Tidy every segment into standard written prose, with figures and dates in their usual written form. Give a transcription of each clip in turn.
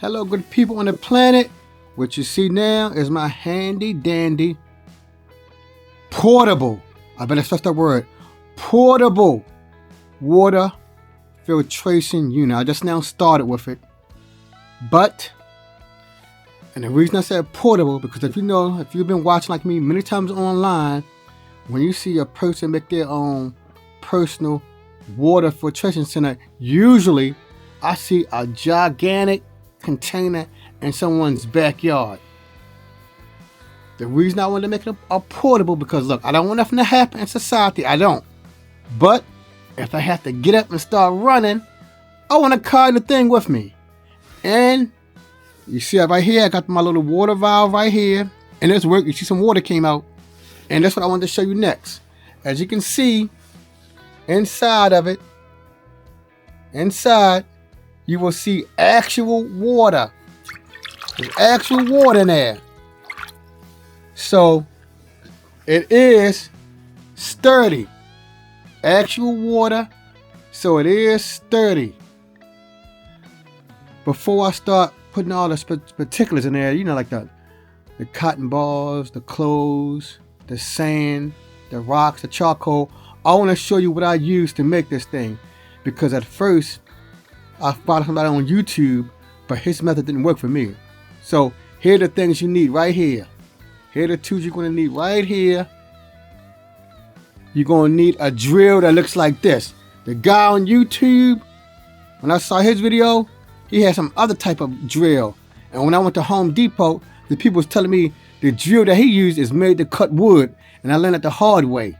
Hello, good people on the planet. What you see now is my handy dandy portable, I better stress that word, portable water filtration unit. I just now started with it. And the reason I said portable, because if you've been watching like me many times online, when you see a person make their own personal water filtration center, usually I see a gigantic container in someone's backyard. The reason I wanted to make it a portable, because look, I don't want nothing to happen in society. I don't. But if I have to get up and start running, I want to carry the thing with me. And you see it right here, I got my little water valve right here. And it's working. You see some water came out. And that's what I wanted to show you next. As you can see, inside of it, you will see actual water. There's actual water in there. So it is sturdy. Actual water. So it is sturdy. Before I start putting all the particulars in there, like the cotton balls, the clothes, the sand, the rocks, the charcoal, I want to show you what I use to make this thing. Because at first, I followed somebody on YouTube, but his method didn't work for me. So here are the things you need right here. Here are the tools you're going to need right here. You're going to need a drill that looks like this. The guy on YouTube, when I saw his video, he had some other type of drill. And when I went to Home Depot, the people was telling me the drill that he used is made to cut wood. And I learned it the hard way.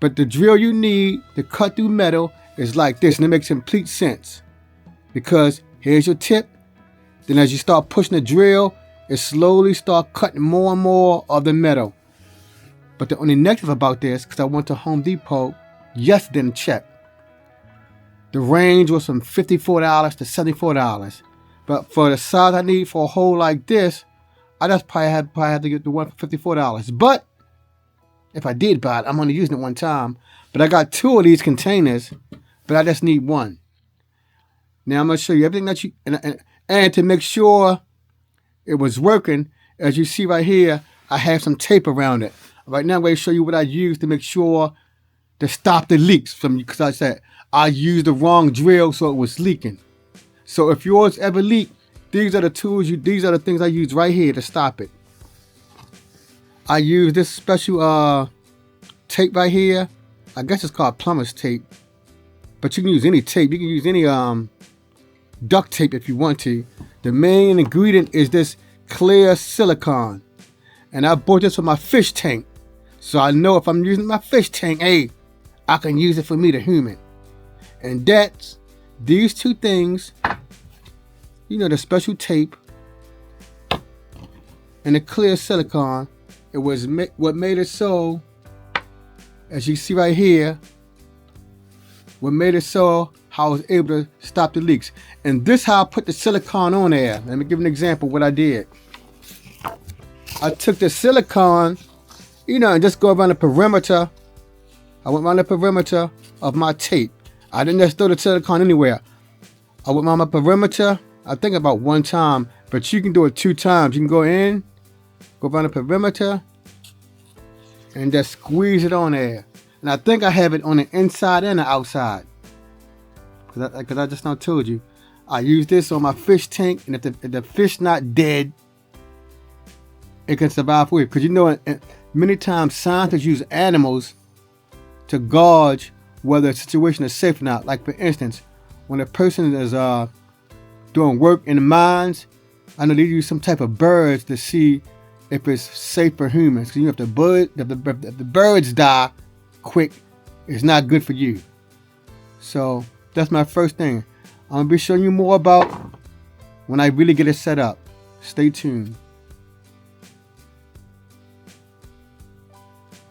But the drill you need to cut through metal is like this. And it makes complete sense. Because here's your tip. Then as you start pushing the drill, it slowly start cutting more and more of the metal. But the only negative about this, because I went to Home Depot yesterday and checked. The range was from $54 to $74. But for the size I need for a hole like this, I just probably had to get the one for $54. But if I did buy it, I'm only using it one time. But I got 2 of these containers, but I just need one. Now I'm going to show you everything that you... And to make sure it was working, as you see right here, I have some tape around it. Right now I'm going to show you what I use to make sure to stop the leaks from you. Because I said I used the wrong drill, so it was leaking. So if yours ever leak, these are the tools, these are the things I use right here to stop it. I use this special tape right here. I guess it's called plumber's tape. But you can use any tape. You can use any duct tape if you want to. The main ingredient is this clear silicone. And I bought this for my fish tank. So I know if I'm using my fish tank, hey, I can use it for me, the human. And that's these 2 things. The special tape and the clear silicone. It was what made it so, as you see right here, what made it so how I was able to stop the leaks. And this how I put the silicone on there. Let me give an example of what I did. I took the silicone, and just go around the perimeter. I went around the perimeter of my tape. I didn't just throw the silicone anywhere. I went around my perimeter, I think about 1 time, but you can do it 2 times. You can go in, go around the perimeter, and just squeeze it on there. And I think I have it on the inside and the outside. Because I just now told you, I use this on my fish tank, and if the fish not dead, it can survive for you. Because many times scientists use animals to gauge whether a situation is safe or not. Like for instance, when a person is doing work in the mines, I know they use some type of birds to see if it's safe for humans. Because if the birds die quick, it's not good for you. So that's my first thing. I'm going to be showing you more about when I really get it set up. Stay tuned.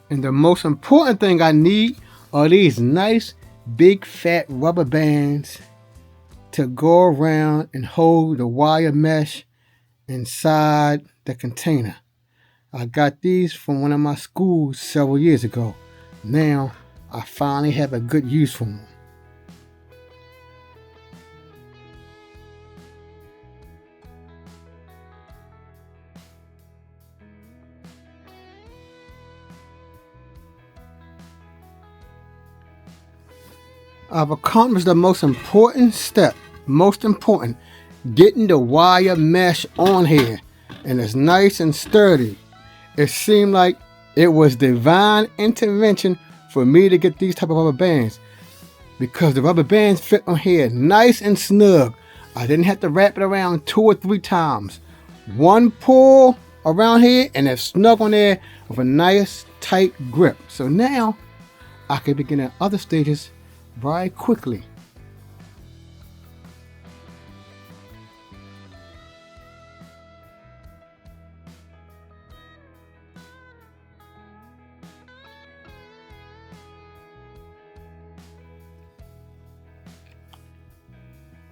And the most important thing I need are these nice big fat rubber bands to go around and hold the wire mesh inside the container. I got these from one of my schools several years ago. Now I finally have a good use for them. I've accomplished the most important step. Most important. Getting the wire mesh on here. And it's nice and sturdy. It seemed like it was divine intervention for me to get these type of rubber bands. Because the rubber bands fit on here nice and snug. I didn't have to wrap it around 2 or 3 times. One pull around here and it's snug on there with a nice tight grip. So now I can begin at other stages very quickly.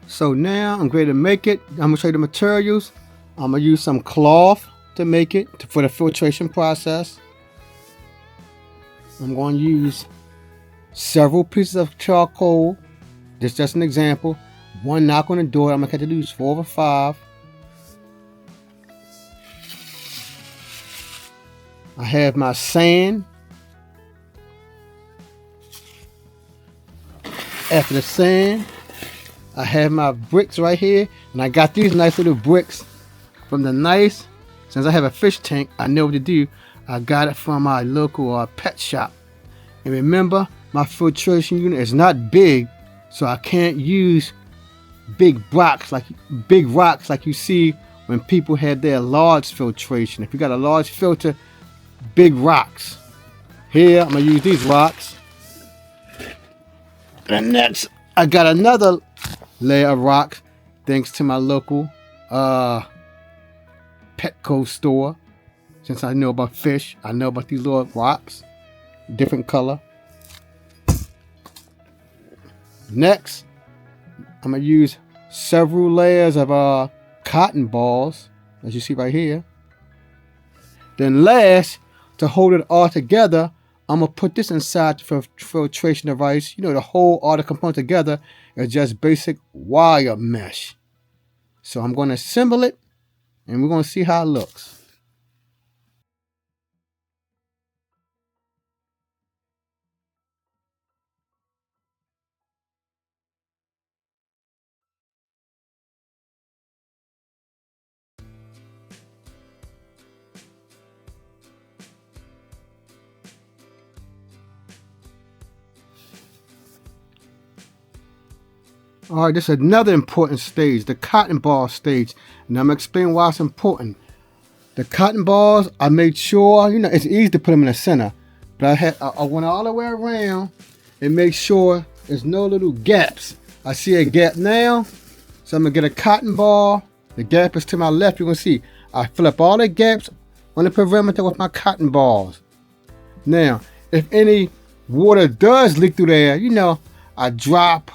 So now I'm ready to make it. I'm gonna show you the materials. I'm gonna use some cloth to make it for the filtration process. I'm going to use several pieces of charcoal. This is just an example. One knock on the door. I'm gonna have to use 4 or 5. I have my sand. After the sand, I have my bricks right here, and I got these nice little bricks from the nice. Since I have a fish tank, I know what to do. I got it from my local pet shop. And remember, my filtration unit is not big, so I can't use big rocks like you see when people had their large filtration. If you got a large filter, big rocks. Here, I'm gonna use these rocks. And next, I got another layer of rocks, thanks to my local Petco store. Since I know about fish, I know about these little rocks, different color. Next, I'm gonna use several layers of cotton balls, as you see right here. Then last, to hold it all together, I'm gonna put this inside the filtration device. You know, the whole all the components together is just basic wire mesh. So I'm gonna assemble it, and we're gonna see how it looks. All right, this is another important stage, the cotton ball stage. And I'm going to explain why it's important. The cotton balls, I made sure, you know, it's easy to put them in the center. But I went all the way around and made sure there's no little gaps. I see a gap now, so I'm going to get a cotton ball. The gap is to my left. You're going to see I fill up all the gaps on the perimeter with my cotton balls. Now, if any water does leak through there, you know, a drop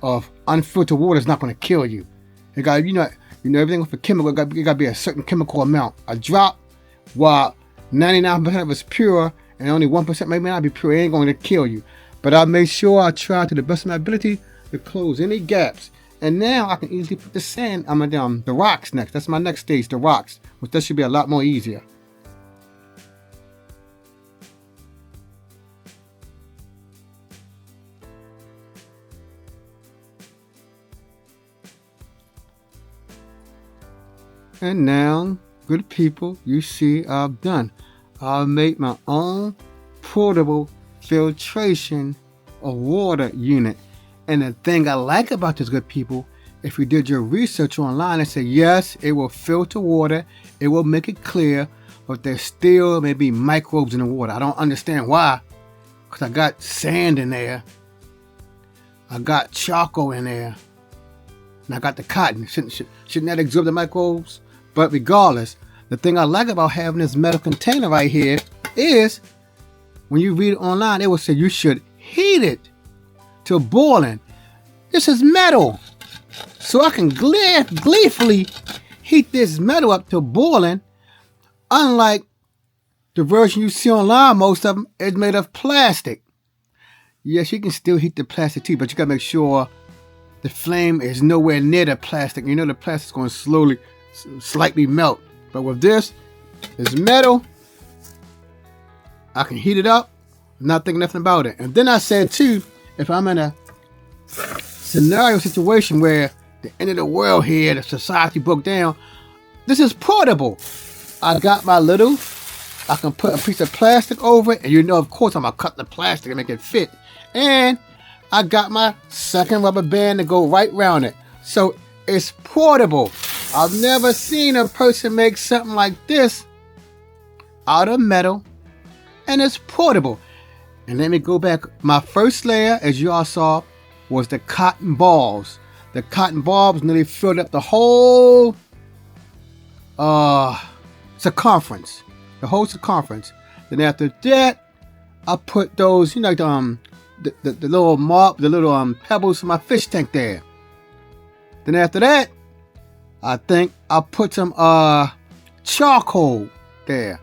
of unfiltered water is not going to kill you. You got, you know everything with a chemical, it got to be a certain chemical amount. A drop, while 99% of it's pure and only 1% may not be pure, it ain't going to kill you. But I made sure I tried to the best of my ability to close any gaps. And now I can easily put the sand, the rocks next. That's my next stage, the rocks, which that should be a lot more easier. And now, good people, you see I've done. I've made my own portable filtration of water unit. And the thing I like about this, good people, if you did your research online and say, yes, it will filter water, it will make it clear, but there still may be microbes in the water. I don't understand why, because I got sand in there, I got charcoal in there, and I got the cotton. Shouldn't that absorb the microbes? But regardless, the thing I like about having this metal container right here is when you read it online, it will say you should heat it to boiling. This is metal. So I can gleefully heat this metal up to boiling. Unlike the version you see online, most of them is made of plastic. Yes, you can still heat the plastic too, but you gotta make sure the flame is nowhere near the plastic. You know the plastic's going to slightly melt. But with this, it's metal. I can heat it up, not thinking nothing about it. And then I said too, if I'm in a scenario situation where the end of the world here, the society broke down, this is portable. I got my little, I can put a piece of plastic over it, and you know, of course, I'm gonna cut the plastic and make it fit. And I got my second rubber band to go right around it. So it's portable. I've never seen a person make something like this out of metal, and it's portable. And let me go back. My first layer, as you all saw, was the cotton balls. The cotton balls nearly filled up the whole circumference. The whole circumference. Then after that, I put those, you know, the little pebbles in my fish tank there. Then after that, I think I put some charcoal there.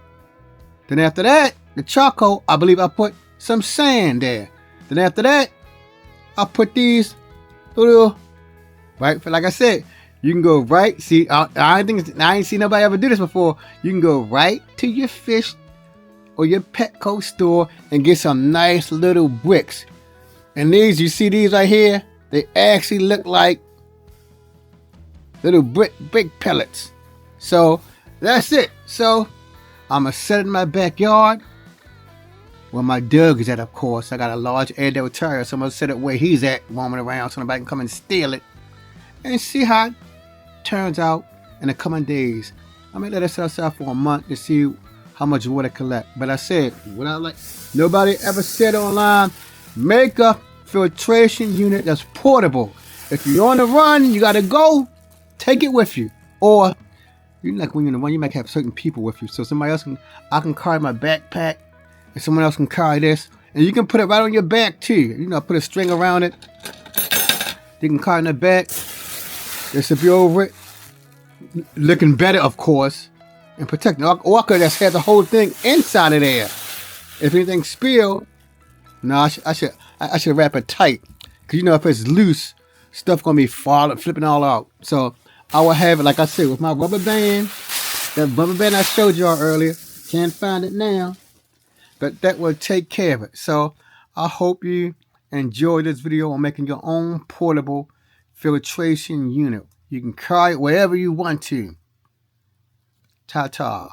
Then after that, the charcoal, I believe I put some sand there. Then after that, I put these little, right, like I said, you can go right, see, I ain't seen nobody ever do this before. You can go right to your fish or your Petco store and get some nice little bricks. And these, you see these right here? They actually look like little brick pellets. So that's it. So I'm gonna set it in my backyard where my Doug is at, of course. I got a large Airedale Terrier, so I'm gonna set it where he's at, roaming around, so nobody can come and steal it. And see how it turns out in the coming days. I may let it sit outside for a month to see how much water collect. But I said, nobody ever said online, make a filtration unit that's portable. If you're on the run, you gotta go, take it with you. Or you like when you're on the run, you might have certain people with you. So somebody else I can carry my backpack, and someone else can carry this. And you can put it right on your back too. You know, put a string around it. You can carry it in the back. This will be over it. Looking better, of course. And protecting. Or I could just have the whole thing inside of there. If anything spilled, no, I should wrap it tight. Because you know, if it's loose, stuff gonna be falling, flipping all out. So I will have it, like I said, with my rubber band. That rubber band I showed y'all earlier. Can't find it now. But that will take care of it. So I hope you enjoy this video on making your own portable filtration unit. You can carry it wherever you want to. Ta-ta.